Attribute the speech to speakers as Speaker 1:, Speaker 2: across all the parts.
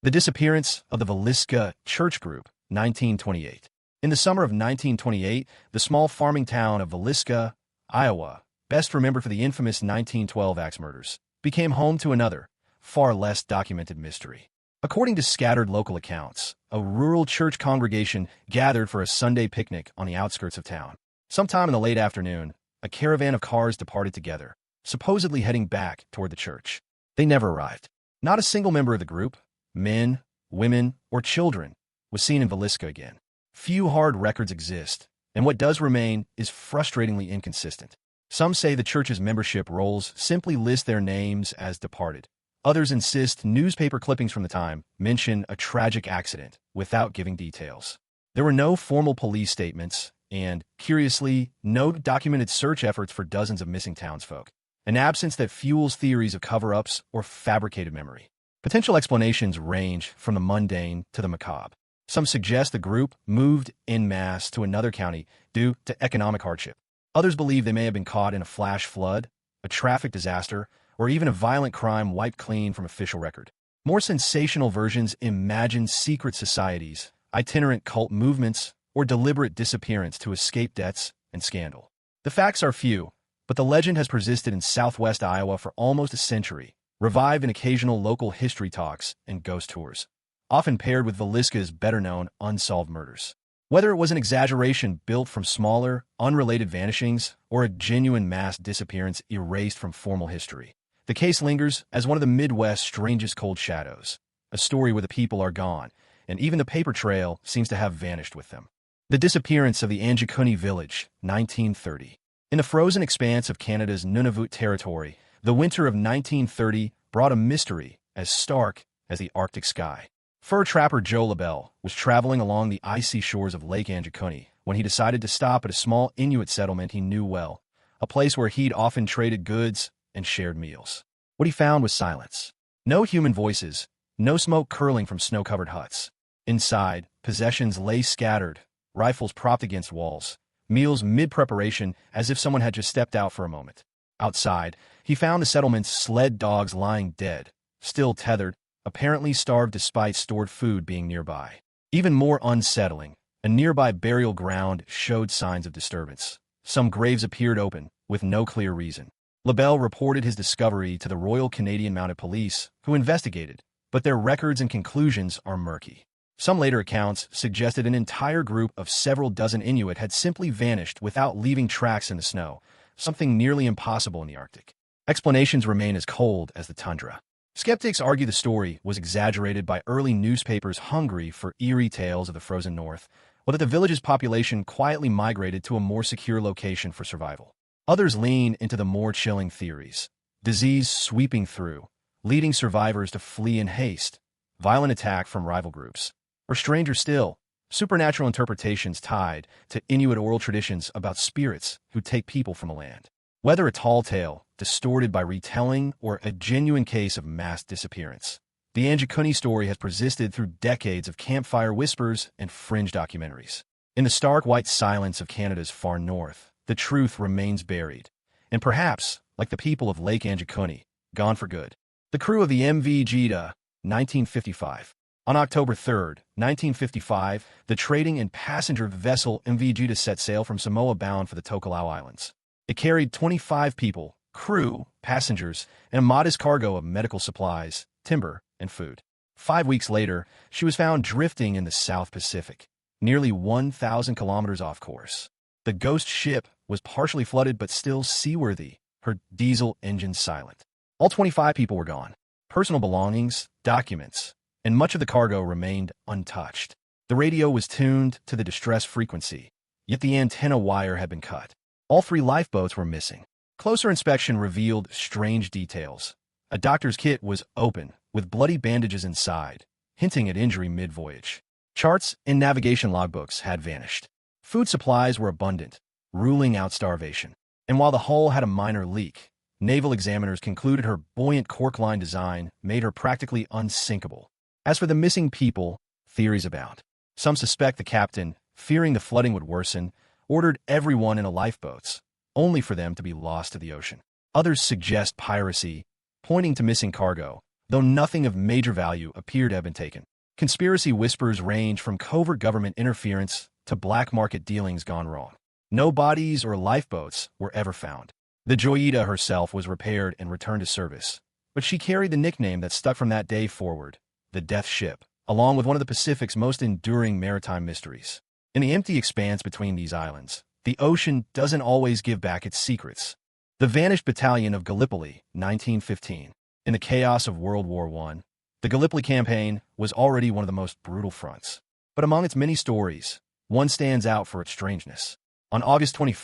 Speaker 1: The disappearance of the Villisca Church Group, 1928. In the summer of 1928, the small farming town of Villisca, Iowa, best remembered for the infamous 1912 axe murders, became home to another, far less documented mystery. According to scattered local accounts, a rural church congregation gathered for a Sunday picnic on the outskirts of town. Sometime in the late afternoon, a caravan of cars departed together, supposedly heading back toward the church. They never arrived. Not a single member of the group, men, women, or children, was seen in Villisca again. Few hard records exist, and what does remain is frustratingly inconsistent. Some say the church's membership rolls simply list their names as departed. Others insist newspaper clippings from the time mention a tragic accident without giving details. There were no formal police statements and, curiously, no documented search efforts for dozens of missing townsfolk, an absence that fuels theories of cover-ups or fabricated memory. Potential explanations range from the mundane to the macabre. Some suggest the group moved en masse to another county due to economic hardship. Others believe they may have been caught in a flash flood, a traffic disaster, or even a violent crime wiped clean from official record. More sensational versions imagine secret societies, itinerant cult movements, or deliberate disappearance to escape debts and scandal. The facts are few, but the legend has persisted in southwest Iowa for almost a century, revived in occasional local history talks and ghost tours, often paired with Villisca's better-known unsolved murders. Whether it was an exaggeration built from smaller, unrelated vanishings or a genuine mass disappearance erased from formal history, the case lingers as one of the Midwest's strangest cold shadows, a story where the people are gone, and even the paper trail seems to have vanished with them. The disappearance of the Anjikuni village, 1930. In the frozen expanse of Canada's Nunavut territory, the winter of 1930 brought a mystery as stark as the Arctic sky. Fur trapper Joe LaBelle was traveling along the icy shores of Lake Anjikuni when he decided to stop at a small Inuit settlement he knew well, a place where he'd often traded goods and shared meals. What he found was silence. No human voices, no smoke curling from snow-covered huts. Inside, possessions lay scattered, rifles propped against walls, meals mid-preparation as if someone had just stepped out for a moment. Outside, he found the settlement's sled dogs lying dead, still tethered, apparently starved despite stored food being nearby. Even more unsettling, a nearby burial ground showed signs of disturbance. Some graves appeared open, with no clear reason. LaBelle reported his discovery to the Royal Canadian Mounted Police, who investigated, but their records and conclusions are murky. Some later accounts suggested an entire group of several dozen Inuit had simply vanished without leaving tracks in the snow, something nearly impossible in the Arctic. Explanations remain as cold as the tundra. Skeptics argue the story was exaggerated by early newspapers hungry for eerie tales of the frozen north, or that the village's population quietly migrated to a more secure location for survival. Others lean into the more chilling theories. Disease sweeping through, leading survivors to flee in haste, violent attack from rival groups, or stranger still, supernatural interpretations tied to Inuit oral traditions about spirits who take people from the land. Whether a tall tale, distorted by retelling, or a genuine case of mass disappearance, the Anjikuni story has persisted through decades of campfire whispers and fringe documentaries. In the stark white silence of Canada's far north, the truth remains buried, and perhaps, like the people of Lake Anjikuni, gone for good. The crew of the MV Gita, 1955. On October 3, 1955, the trading and passenger vessel MV Gita set sail from Samoa bound for the Tokelau Islands. It carried 25 people, crew, passengers, and a modest cargo of medical supplies, timber, and food. 5 weeks later, she was found drifting in the South Pacific, nearly 1,000 kilometers off course. The ghost ship was partially flooded but still seaworthy, her diesel engine silent. All 25 people were gone. Personal belongings, documents, and much of the cargo remained untouched. The radio was tuned to the distress frequency, yet the antenna wire had been cut. All 3 lifeboats were missing. Closer inspection revealed strange details. A doctor's kit was open, with bloody bandages inside, hinting at injury mid-voyage. Charts and navigation logbooks had vanished. Food supplies were abundant, ruling out starvation. And while the hull had a minor leak, naval examiners concluded her buoyant cork-line design made her practically unsinkable. As for the missing people, theories abound. Some suspect the captain, fearing the flooding would worsen, ordered everyone in lifeboats, only for them to be lost to the ocean. Others suggest piracy, pointing to missing cargo, though nothing of major value appeared to have been taken. Conspiracy whispers range from covert government interference to black market dealings gone wrong. No bodies or lifeboats were ever found. The Joyita herself was repaired and returned to service, but she carried the nickname that stuck from that day forward, the Death Ship, along with one of the Pacific's most enduring maritime mysteries. In the empty expanse between these islands, the ocean doesn't always give back its secrets. The vanished battalion of Gallipoli, 1915. In the chaos of World War I, the Gallipoli campaign was already one of the most brutal fronts. But among its many stories, one stands out for its strangeness. On August 21,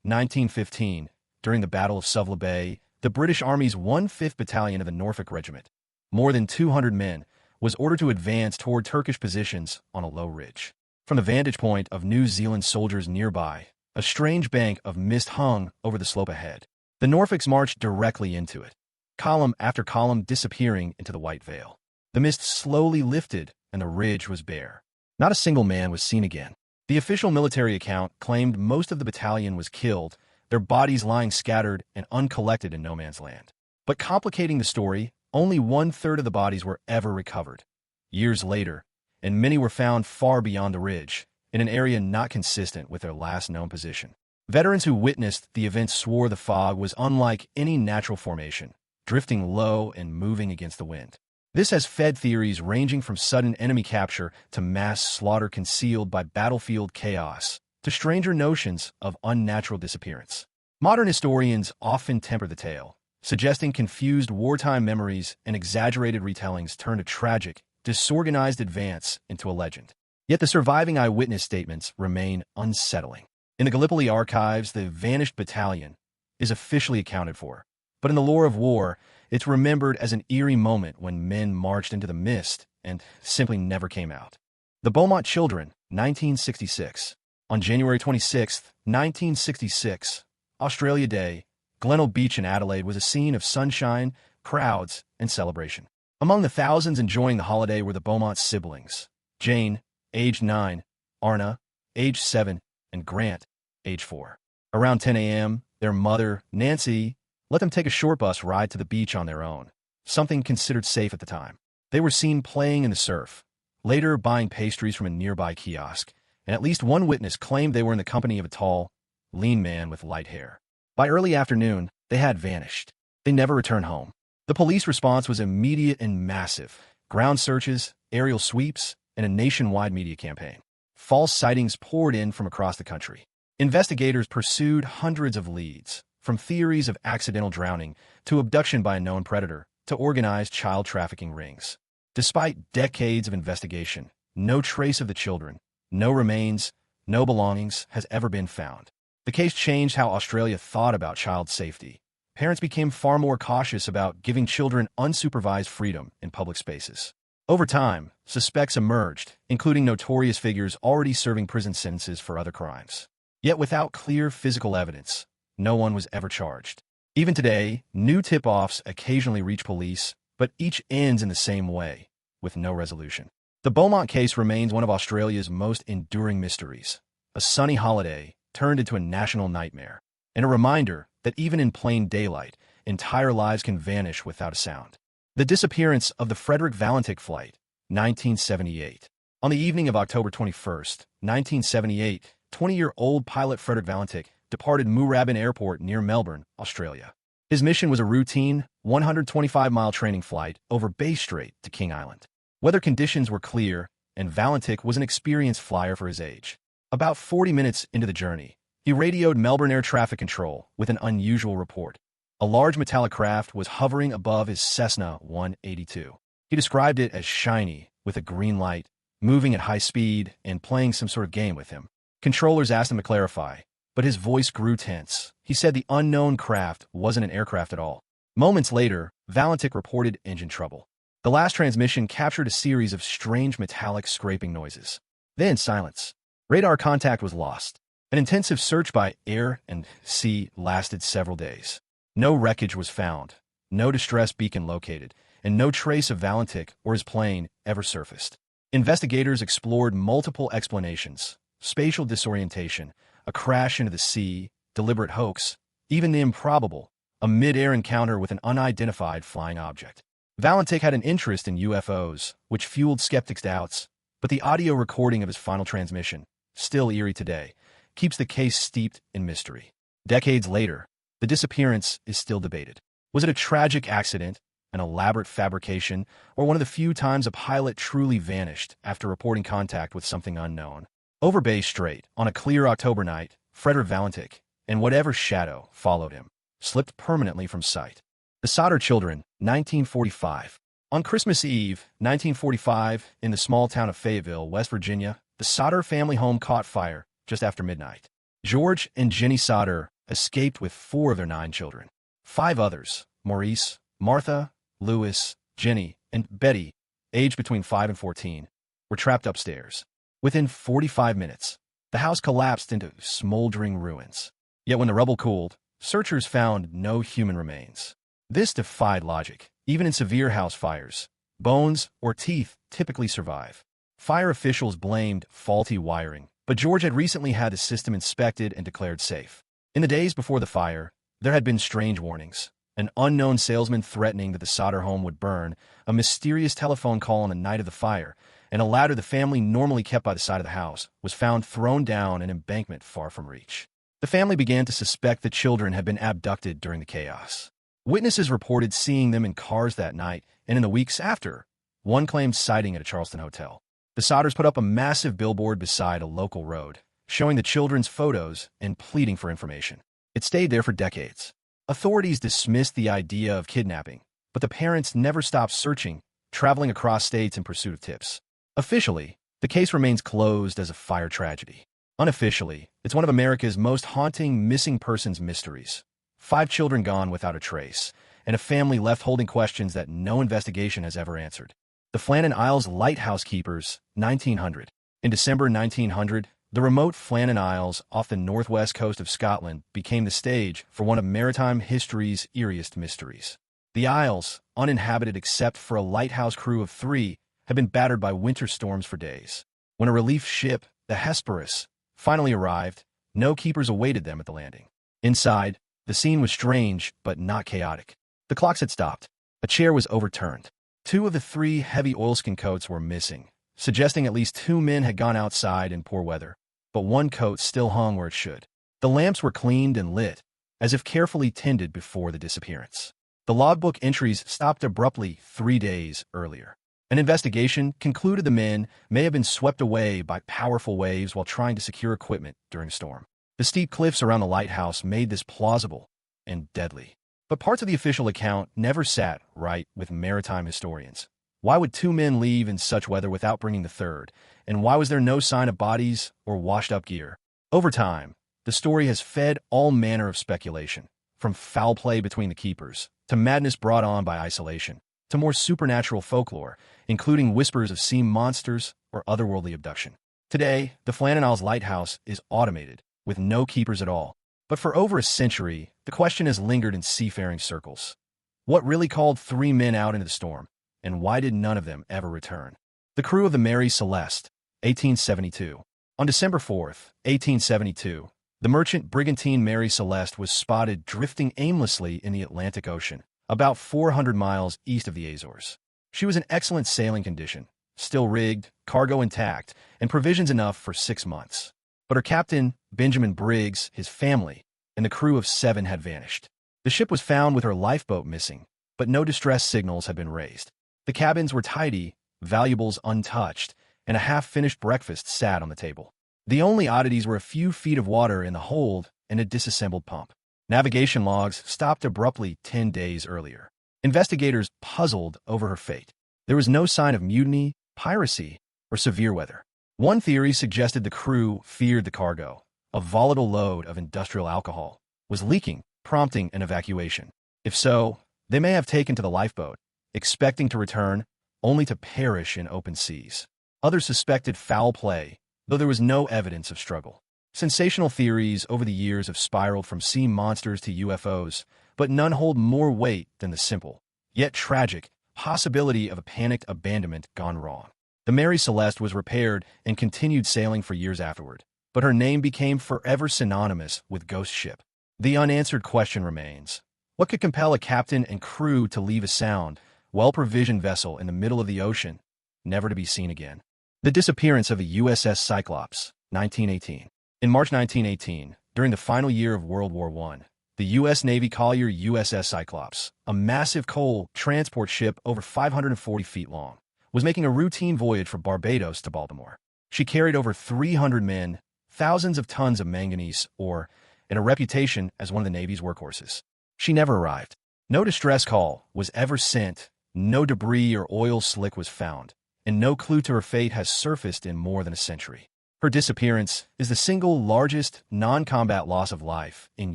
Speaker 1: 1915, during the Battle of Suvla Bay, the British Army's 1/5th Battalion of the Norfolk Regiment, more than 200 men, was ordered to advance toward Turkish positions on a low ridge. From the vantage point of New Zealand soldiers nearby, a strange bank of mist hung over the slope ahead. The Norfolks marched directly into it, column after column disappearing into the white veil. The mist slowly lifted, and the ridge was bare. Not a single man was seen again. The official military account claimed most of the battalion was killed, their bodies lying scattered and uncollected in no man's land. But complicating the story, only 1/3 of the bodies were ever recovered. Years later, and many were found far beyond the ridge, in an area not consistent with their last known position. Veterans who witnessed the event swore the fog was unlike any natural formation, drifting low and moving against the wind. This has fed theories ranging from sudden enemy capture to mass slaughter concealed by battlefield chaos, to stranger notions of unnatural disappearance. Modern historians often temper the tale, suggesting confused wartime memories and exaggerated retellings turned a tragic, disorganized advance into a legend. Yet the surviving eyewitness statements remain unsettling. In the Gallipoli archives, the vanished battalion is officially accounted for, but in the lore of war, it's remembered as an eerie moment when men marched into the mist and simply never came out. The Beaumont Children, 1966. On January 26, 1966, Australia Day, Glenelg Beach in Adelaide was a scene of sunshine, crowds, and celebration. Among the thousands enjoying the holiday were the Beaumont siblings, Jane, age 9, Arna, age 7, and Grant, age 4. Around 10 a.m., their mother, Nancy, let them take a short bus ride to the beach on their own, something considered safe at the time. They were seen playing in the surf, later buying pastries from a nearby kiosk, and at least one witness claimed they were in the company of a tall, lean man with light hair. By early afternoon, they had vanished. They never returned home. The police response was immediate and massive: ground searches, aerial sweeps, and a nationwide media campaign. False sightings poured in from across the country. Investigators pursued hundreds of leads, from theories of accidental drowning to abduction by a known predator to organized child trafficking rings. Despite decades of investigation, no trace of the children, no remains, no belongings has ever been found. The case changed how Australia thought about child safety. Parents became far more cautious about giving children unsupervised freedom in public spaces. Over time, suspects emerged, including notorious figures already serving prison sentences for other crimes. Yet without clear physical evidence, no one was ever charged. Even today, new tip-offs occasionally reach police, but each ends in the same way, with no resolution. The Beaumont case remains one of Australia's most enduring mysteries, a sunny holiday turned into a national nightmare, and a reminder that even in plain daylight, entire lives can vanish without a sound. The disappearance of the Frederick Valentich Flight, 1978. On the evening of October 21, 1978, 20-year-old pilot Frederick Valentich departed Moorabbin Airport near Melbourne, Australia. His mission was a routine, 125-mile training flight over Bay Strait to King Island. Weather conditions were clear, and Valentich was an experienced flyer for his age. About 40 minutes into the journey, he radioed Melbourne Air Traffic Control with an unusual report. A large metallic craft was hovering above his Cessna 182. He described it as shiny, with a green light, moving at high speed, and playing some sort of game with him. Controllers asked him to clarify, but his voice grew tense. He said the unknown craft wasn't an aircraft at all. Moments later, Valentich reported engine trouble. The last transmission captured a series of strange metallic scraping noises. Then silence. Radar contact was lost. An intensive search by air and sea lasted several days. No wreckage was found, no distress beacon located, and no trace of Valentich or his plane ever surfaced. Investigators explored multiple explanations: spatial disorientation, a crash into the sea, deliberate hoax, even the improbable, a mid-air encounter with an unidentified flying object. Valentich had an interest in UFOs, which fueled skeptics' doubts, but the audio recording of his final transmission, still eerie today, keeps the case steeped in mystery. Decades later, the disappearance is still debated. Was it a tragic accident, an elaborate fabrication, or one of the few times a pilot truly vanished after reporting contact with something unknown? Over Bay Strait, on a clear October night, Frederick Valentich, and whatever shadow followed him, slipped permanently from sight. The Sodder children, 1945. On Christmas Eve, 1945, in the small town of Fayetteville, West Virginia, the Sodder family home caught fire just after midnight. George and Jenny Sodder escaped with 4 of their 9 children. 5 others, Maurice, Martha, Louis, Jenny, and Betty, aged between 5 and 14, were trapped upstairs. Within 45 minutes, the house collapsed into smoldering ruins. Yet when the rubble cooled, searchers found no human remains. This defied logic. Even in severe house fires, bones or teeth typically survive. Fire officials blamed faulty wiring, but George had recently had the system inspected and declared safe. In the days before the fire, there had been strange warnings. An unknown salesman threatening that the Sodder home would burn, a mysterious telephone call on the night of the fire, and a ladder the family normally kept by the side of the house was found thrown down an embankment far from reach. The family began to suspect the children had been abducted during the chaos. Witnesses reported seeing them in cars that night, and in the weeks after, one claimed sighting at a Charleston hotel. The Sodders put up a massive billboard beside a local road, showing the children's photos and pleading for information. It stayed there for decades. Authorities dismissed the idea of kidnapping, but the parents never stopped searching, traveling across states in pursuit of tips. Officially, the case remains closed as a fire tragedy. Unofficially, it's one of America's most haunting missing persons mysteries. 5 children gone without a trace, and a family left holding questions that no investigation has ever answered. The Flannan Isles lighthouse keepers, 1900. In December 1900, the remote Flannan Isles off the northwest coast of Scotland became the stage for one of maritime history's eeriest mysteries. The Isles, uninhabited except for a lighthouse crew of 3, had been battered by winter storms for days. When a relief ship, the Hesperus, finally arrived, no keepers awaited them at the landing. Inside, the scene was strange, but not chaotic. The clocks had stopped. A chair was overturned. 2 of the 3 heavy oilskin coats were missing, suggesting at least 2 men had gone outside in poor weather, but 1 coat still hung where it should. The lamps were cleaned and lit, as if carefully tended before the disappearance. The logbook entries stopped abruptly 3 days earlier. An investigation concluded the men may have been swept away by powerful waves while trying to secure equipment during a storm. The steep cliffs around the lighthouse made this plausible and deadly. But parts of the official account never sat right with maritime historians. Why would 2 men leave in such weather without bringing the third? And why was there no sign of bodies or washed-up gear? Over time, the story has fed all manner of speculation, from foul play between the keepers, to madness brought on by isolation, to more supernatural folklore, including whispers of sea monsters or otherworldly abduction. Today, the Flannan Isles lighthouse is automated, with no keepers at all. But for over a century, the question has lingered in seafaring circles. What really called 3 men out into the storm, and why did none of them ever return? The crew of the Mary Celeste, 1872. On December 4th, 1872, the merchant brigantine Mary Celeste was spotted drifting aimlessly in the Atlantic Ocean, about 400 miles east of the Azores. She was in excellent sailing condition, still rigged, cargo intact, and provisions enough for 6 months. But her captain, Benjamin Briggs, his family, and the crew of 7 had vanished. The ship was found with her lifeboat missing, but no distress signals had been raised. The cabins were tidy, valuables untouched, and a half-finished breakfast sat on the table. The only oddities were a few feet of water in the hold and a disassembled pump. Navigation logs stopped abruptly 10 days earlier. Investigators puzzled over her fate. There was no sign of mutiny, piracy, or severe weather. One theory suggested the crew feared the cargo, a volatile load of industrial alcohol, was leaking, prompting an evacuation. If so, they may have taken to the lifeboat, expecting to return, only to perish in open seas. Others suspected foul play, though there was no evidence of struggle. Sensational theories over the years have spiraled from sea monsters to UFOs, but none hold more weight than the simple, yet tragic, possibility of a panicked abandonment gone wrong. The Mary Celeste was repaired and continued sailing for years afterward, but her name became forever synonymous with ghost ship. The unanswered question remains: what could compel a captain and crew to leave a sound well-provisioned vessel in the middle of the ocean, never to be seen again. The disappearance of the USS Cyclops, 1918. In March 1918, during the final year of World War I, the U.S. Navy collier USS Cyclops, a massive coal transport ship over 540 feet long, was making a routine voyage from Barbados to Baltimore. She carried over 300 men, thousands of tons of manganese ore, and a reputation as one of the Navy's workhorses. She never arrived. No distress call was ever sent, no debris or oil slick was found, and no clue to her fate has surfaced in more than a century. Her disappearance is the single largest non-combat loss of life in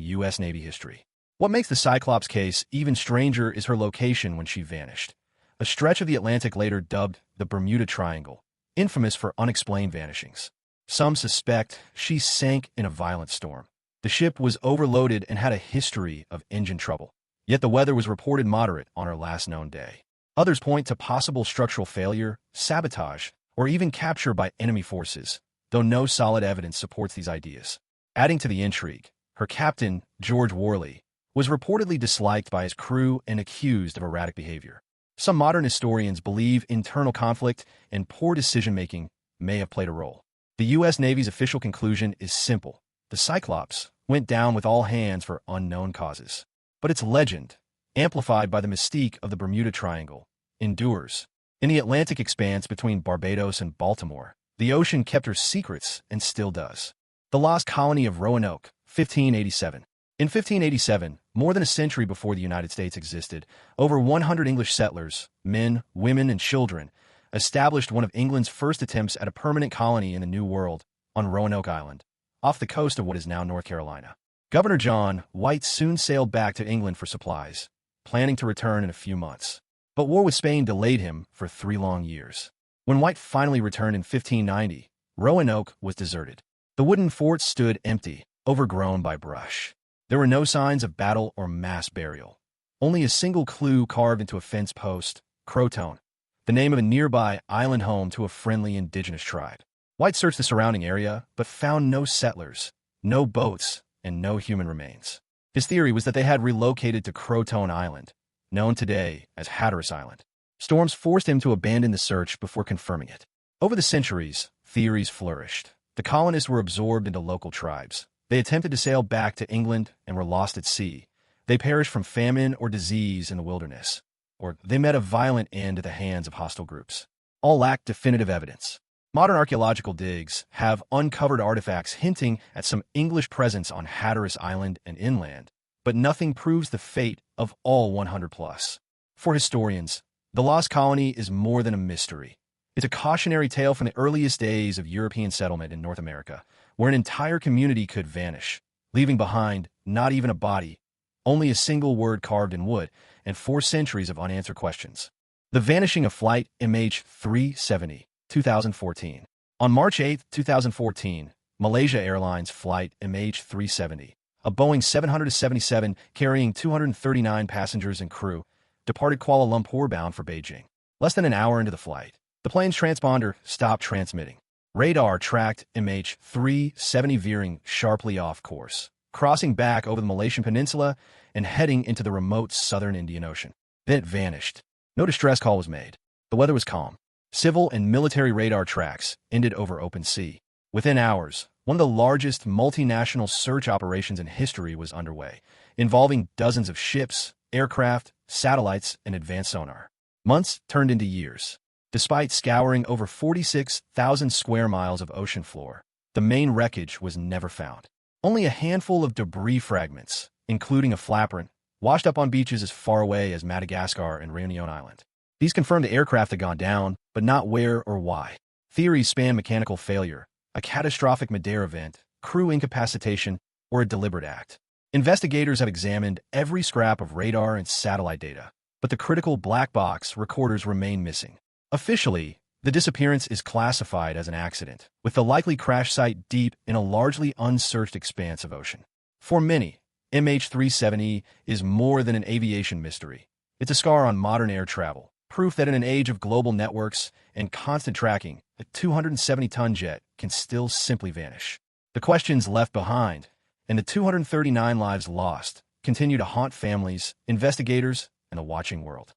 Speaker 1: U.S. Navy history. What makes the Cyclops case even stranger is her location when she vanished. A stretch of the Atlantic later dubbed the Bermuda Triangle, infamous for unexplained vanishings. Some suspect she sank in a violent storm. The ship was overloaded and had a history of engine trouble, yet the weather was reported moderate on her last known day. Others point to possible structural failure, sabotage, or even capture by enemy forces, though no solid evidence supports these ideas. Adding to the intrigue, her captain, George Worley, was reportedly disliked by his crew and accused of erratic behavior. Some modern historians believe internal conflict and poor decision-making may have played a role. The U.S. Navy's official conclusion is simple. The Cyclops went down with all hands for unknown causes. But its legend, amplified by the mystique of the Bermuda Triangle, endures. In the Atlantic expanse between Barbados and Baltimore, the ocean kept her secrets and still does. The Lost Colony of Roanoke, 1587. In 1587, more than a century before the United States existed, over 100 English settlers, men, women, and children, established one of England's first attempts at a permanent colony in the New World on Roanoke Island, off the coast of what is now North Carolina. Governor John White soon sailed back to England for supplies, planning to return in a few months. But war with Spain delayed him for 3 long years. When White finally returned in 1590, Roanoke was deserted. The wooden fort stood empty, overgrown by brush. There were no signs of battle or mass burial. Only a single clue carved into a fence post, Crowtone, the name of a nearby island home to a friendly indigenous tribe. White searched the surrounding area, but found no settlers, no boats, and no human remains. His theory was that they had relocated to Crowtone Island, known today as Hatteras Island. Storms forced him to abandon the search before confirming it. Over the centuries, theories flourished. The colonists were absorbed into local tribes. They attempted to sail back to England and were lost at sea. They perished from famine or disease in the wilderness, or they met a violent end at the hands of hostile groups. All lacked definitive evidence. Modern archaeological digs have uncovered artifacts hinting at some English presence on Hatteras Island and inland, but nothing proves the fate of all 100+. For historians, the lost colony is more than a mystery. It's a cautionary tale from the earliest days of European settlement in North America, where an entire community could vanish, leaving behind not even a body, only a single word carved in wood, and 4 centuries of unanswered questions. The vanishing of Flight MH370, 2014. On March 8, 2014, Malaysia Airlines Flight MH370, a Boeing 777 carrying 239 passengers and crew, departed Kuala Lumpur bound for Beijing. Less than an hour into the flight, the plane's transponder stopped transmitting. Radar tracked MH370 veering sharply off course, crossing back over the Malaysian peninsula and heading into the remote southern Indian Ocean. Then it vanished. No distress call was made. The weather was calm. Civil and military radar tracks ended over open sea. Within hours, one of the largest multinational search operations in history was underway, involving dozens of ships, aircraft, satellites, and advanced sonar. Months turned into years. Despite scouring over 46,000 square miles of ocean floor, the main wreckage was never found. Only a handful of debris fragments, including a flaperon, washed up on beaches as far away as Madagascar and Réunion Island. These confirmed the aircraft had gone down, but not where or why. Theories span mechanical failure, a catastrophic Madeira event, crew incapacitation, or a deliberate act. Investigators have examined every scrap of radar and satellite data, but the critical black box recorders remain missing. Officially, the disappearance is classified as an accident, with the likely crash site deep in a largely unsearched expanse of ocean. For many, MH370 is more than an aviation mystery. It's a scar on modern air travel, proof that in an age of global networks and constant tracking, a 270-ton jet can still simply vanish. The questions left behind, and the 239 lives lost, continue to haunt families, investigators, and the watching world.